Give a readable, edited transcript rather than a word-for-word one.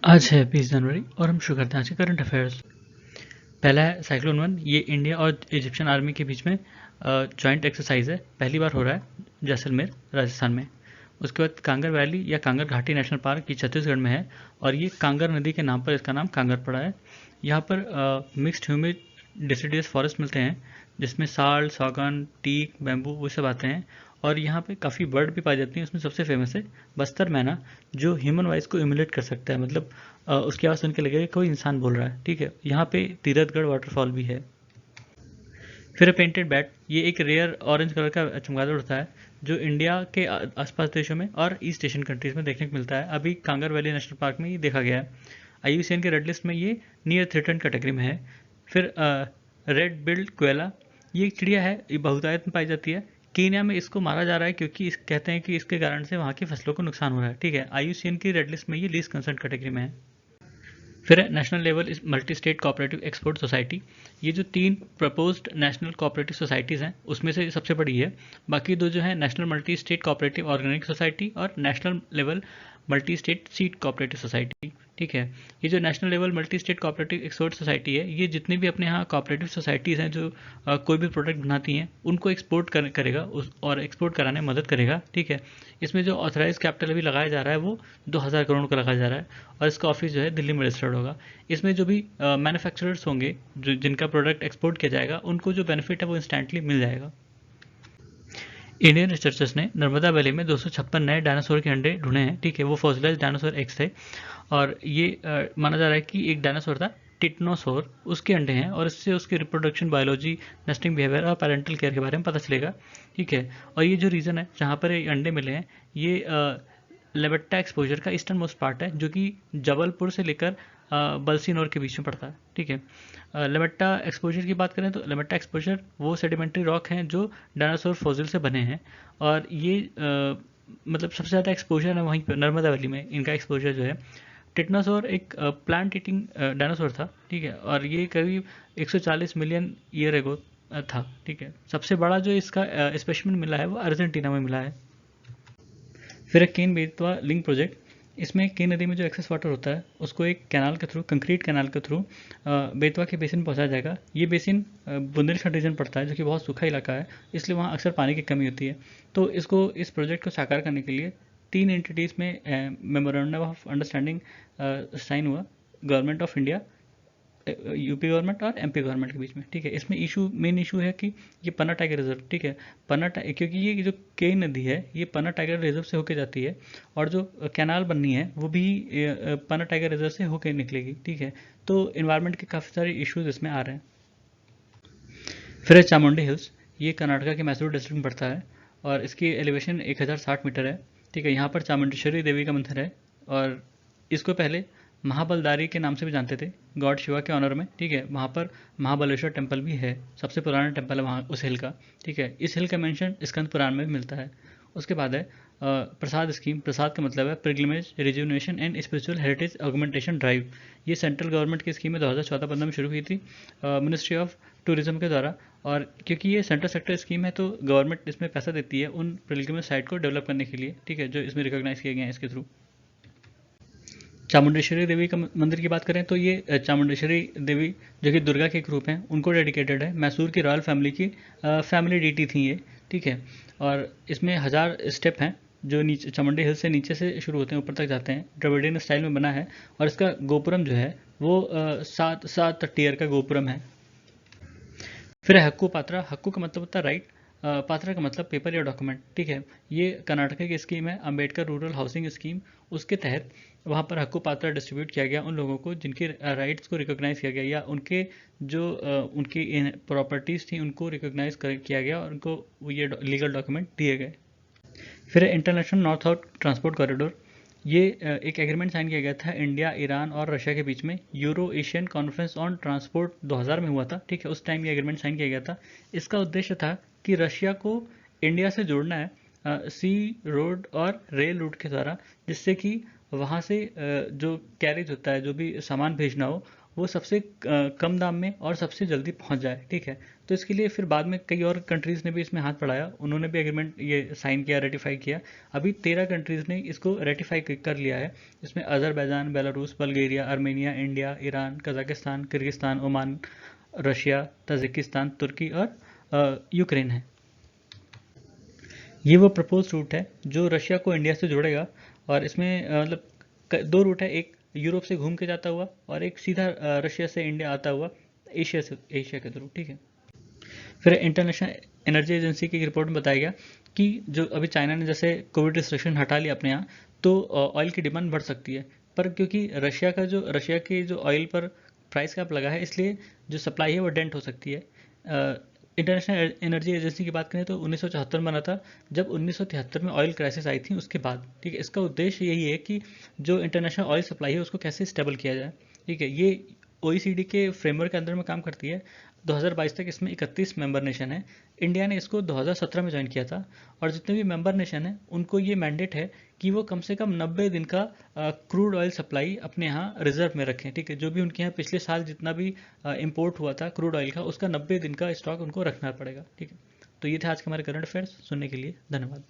आज है 20 जनवरी और हम शुरू करते हैं आज के करंट अफेयर्स। पहला है साइक्लोन वन। ये इंडिया और इजिप्शियन आर्मी के बीच में जॉइंट एक्सरसाइज है, पहली बार हो रहा है जैसलमेर राजस्थान में। उसके बाद कांगर वैली या कांगर घाटी नेशनल पार्क, ये छत्तीसगढ़ में है और ये कांगर नदी के नाम पर इसका नाम कांगर पड़ा है। यहाँ पर मिक्स्ड ह्यूमिड डिसिडियस फॉरेस्ट मिलते हैं जिसमें साल, सागौन, टीक, बैम्बू वो सब आते हैं। और यहाँ पे काफ़ी बर्ड भी पाई जाती हैं, उसमें सबसे फेमस है बस्तर मैना, जो ह्यूमन वॉइस को इमुलेट कर सकता है। मतलब उसकी आवाज़ सुन के लगेगा कि कोई इंसान बोल रहा है। ठीक है, यहाँ पे तीरथगढ़ वाटरफॉल भी है। फिर पेंटेड बैट, ये एक रेयर ऑरेंज कलर का चमगादड़ होता है जो इंडिया के आसपास देशों में और ईस्ट एशियन कंट्रीज में देखने को मिलता है। अभी कांगर वैली नेशनल पार्क में ये देखा गया है। IUCN के रेड लिस्ट में ये नियर थ्रेटन कैटेगरी में है। फिर रेड बिल्ड कोयला, ये एक चिड़िया है, ये बहुतायत में पाई जाती है। कीनिया में इसको मारा जा रहा है क्योंकि कहते हैं कि इसके कारण से वहाँ की फसलों को नुकसान हो रहा है। ठीक है, IUCN की रेड लिस्ट में ये लीस्ट कंसर्न कैटेगरी में है। फिर national level multi state cooperative export society, ये जो 3 प्रपोज्ड नेशनल कोऑपरेटिव सोसाइटीज़ हैं उसमें से सबसे बड़ी है। बाकी 2 जो है national multi state cooperative organic society और national level multi state seed cooperative society. ठीक है, ये जो national level multi state cooperative export society है, ये जितनी भी अपने यहाँ कोऑपरेटिव सोसाइटीज़ हैं जो कोई भी प्रोडक्ट बनाती हैं उनको एक्सपोर्ट करेगा और एक्सपोर्ट कराने में मदद करेगा। ठीक है, इसमें जो ऑथराइज कैपिटल अभी लगाया जा रहा है वो 2000 करोड़ का लगाया जा रहा है और इसका ऑफिस जो है दिल्ली में रजिस्टर्ड होगा। इसमें जो भी मैन्युफैक्चरर्स होंगे जो जिनका प्रोडक्ट एक्सपोर्ट किया जाएगा उनको जो बेनिफिट है वो इंस्टेंटली मिल जाएगा। इंडियन रिसर्चर्स ने नर्मदा वैली में 256 नए डायनासोर के अंडे ढूंढे हैं। ठीक है, वो फॉसिलाइज्ड डायनासोर एक्स थे और ये माना जा रहा है कि एक डायनासोर था टिटनोसोर, उसके अंडे हैं और इससे उसकी रिप्रोडक्शन, बायोलॉजी, नेस्टिंग बिहेवियर और पेरेंटल केयर के बारे में पता चलेगा। ठीक है, और ये जो रीजन है जहाँ पर ये अंडे मिले हैं, ये लेबट्टा एक्सपोजर का ईस्टर्न मोस्ट पार्ट है जो कि जबलपुर से लेकर बलसीनोर के बीच में पड़ता है। ठीक है, लेबट्टा एक्सपोजर की बात करें तो लेबट्टा एक्सपोजर वो सेडिमेंट्री रॉक हैं जो डायनासोर फॉसिल से बने हैं और ये मतलब सबसे ज़्यादा एक्सपोजर है वहीं पर नर्मदा वैली में। इनका एक्सपोजर जो है, टिटनोसोर एक प्लांट ईटिंग डायनासोर था। ठीक है, और ये करीब 140 मिलियन ईयर एगो था। ठीक है, सबसे बड़ा जो इसका स्पेसिमेन मिला है वो अर्जेंटीना में मिला है। फिर एक केन बेतवा लिंक प्रोजेक्ट, इसमें केन नदी में जो एक्सेस वाटर होता है उसको एक कैनाल के थ्रू, कंक्रीट कैनाल के थ्रू बेतवा के बेसिन पहुंचाया जाएगा। ये बेसिन बुंदेलखंड रीजन पड़ता है जो कि बहुत सूखा इलाका है, इसलिए वहाँ अक्सर पानी की कमी होती है। तो इस प्रोजेक्ट को साकार करने के लिए 3 एंटिटीज़ में मेमोरेंडम ऑफ अंडरस्टैंडिंग साइन हुआ, government of India, UP government और MP गवर्नमेंट के बीच में। ठीक है, इसमें मेन इशू है कि ये पन्ना टाइगर रिजर्व, ठीक है, क्योंकि ये जो केन नदी है ये पन्ना टाइगर रिजर्व से होके जाती है और जो कैनाल बननी है वो भी पन्ना टाइगर रिजर्व से होके निकलेगी। ठीक है, तो इन्वायरमेंट के काफ़ी सारे इश्यूज इसमें आ रहे हैं। फिर है चामुंडी हिल्स, ये कर्नाटका के मैसूर डिस्ट्रिक्ट में पड़ता है और इसकी एलिवेशन 1060 मीटर है। ठीक है, यहाँ पर चामुंडेश्वरी देवी का मंदिर है और इसको पहले महाबलदारी के नाम से भी जानते थे, गॉड शिवा के ऑनर में। ठीक है, वहाँ पर महाबलेश्वर टेम्पल भी है, सबसे पुराना टेम्पल है वहाँ उस हिल का। ठीक है, इस हिल का मेंशन स्कंद पुराण में भी मिलता है। उसके बाद है प्रसाद स्कीम। प्रसाद का मतलब है pilgrimage, rejuvenation and spiritual heritage augmentation drive. ये सेंट्रल गवर्नमेंट की स्कीम में 2014-15 में शुरू हुई थी मिनिस्ट्री ऑफ टूरिज्म के द्वारा। और क्योंकि ये सेंट्रल सेक्टर स्कीम है तो गवर्नमेंट इसमें पैसा देती है उन पिलग्रिमेज साइट को डेवलप करने के लिए। ठीक है, जो इसमें रिकॉग्नाइज किए गए हैं इसके थ्रू। चामुंडेश्वरी देवी का मंदिर की बात करें तो ये चामुंडेश्वरी देवी जो कि दुर्गा के एक रूप हैं उनको डेडिकेटेड है। मैसूर की रॉयल फैमिली की फैमिली डीटी थी ये। ठीक है, और इसमें 1000 स्टेप हैं जो नीचे चामुंडी हिल से नीचे से शुरू होते हैं ऊपर तक जाते हैं। द्रविडियन स्टाइल में बना है और इसका गोपुरम जो है वो 7 टियर का गोपुरम है। फिर हक्कू पात्रा। हक्कू का मतलब होता है राइट, पात्रा का मतलब पेपर या डॉक्यूमेंट। ठीक है, ये कर्नाटक की स्कीम है, अंबेडकर रूरल हाउसिंग स्कीम। उसके तहत वहाँ पर हक्कू पात्रा डिस्ट्रीब्यूट किया गया उन लोगों को जिनके राइट्स को रिकॉग्नाइज किया गया या उनके जो उनकी प्रॉपर्टीज़ थी उनको रिकॉग्नाइज किया गया और उनको ये लीगल डॉक्यूमेंट दिए गए। फिर international north south transport corridor, ये एक एग्रीमेंट साइन किया गया था इंडिया, ईरान और रशिया के बीच में। Euro Asian conference on transport 2000 में हुआ था। ठीक है, उस टाइम ये एग्रीमेंट साइन किया गया था। इसका उद्देश्य था कि रशिया को इंडिया से जोड़ना है सी रोड और रेल रूट के द्वारा, जिससे कि वहाँ से जो कैरेज होता है, जो भी सामान भेजना हो वो सबसे कम दाम में और सबसे जल्दी पहुँच जाए। ठीक है, तो इसके लिए फिर बाद में कई और कंट्रीज़ ने भी इसमें हाथ बढ़ाया, उन्होंने भी एग्रीमेंट ये साइन किया, रेटिफाई किया। अभी 13 कंट्रीज़ ने इसको रेटिफाई कर लिया है। इसमें Azerbaijan, Belarus, Bulgaria, Armenia, India, Iran, Kazakhstan, Kyrgyzstan, Oman, Russia, Tajikistan, तुर्की और यूक्रेन है। ये वो प्रपोज रूट है जो रशिया को इंडिया से जोड़ेगा, और इसमें मतलब दो रूट है, एक यूरोप से घूम के जाता हुआ और एक सीधा रशिया से इंडिया आता हुआ एशिया के थ्रू, ठीक है। फिर इंटरनेशनल एनर्जी एजेंसी की रिपोर्ट में बताया गया कि जो अभी चाइना ने जैसे कोविड रिस्ट्रिक्शन हटा लिया अपने यहाँ, तो ऑयल की डिमांड बढ़ सकती है, पर क्योंकि रशिया के जो ऑयल पर प्राइस कैप लगा है, इसलिए जो सप्लाई है वो डेंट हो सकती है। इंटरनेशनल एनर्जी एजेंसी की बात करें तो 1974 में बना था, जब 1973 में ऑयल क्राइसिस आई थी उसके बाद, ठीक है। इसका उद्देश्य यही है कि जो इंटरनेशनल ऑयल सप्लाई है उसको कैसे स्टेबल किया जाए, ठीक है। ये OECD के फ्रेमवर्क के अंदर में काम करती है। 2022 तक इसमें 31 मेंबर नेशन है। इंडिया ने इसको 2017 में ज्वाइन किया था, और जितने भी मेंबर नेशन हैं उनको ये मैंडेट है कि वो कम से कम 90 दिन का क्रूड ऑयल सप्लाई अपने यहाँ रिजर्व में रखें, ठीक है। जो भी उनके यहाँ पिछले साल जितना भी इंपोर्ट हुआ था क्रूड ऑयल का, उसका 90 दिन का स्टॉक उनको रखना पड़ेगा, ठीक है। तो ये थे आज के हमारे करंट अफेयर्स। सुनने के लिए धन्यवाद।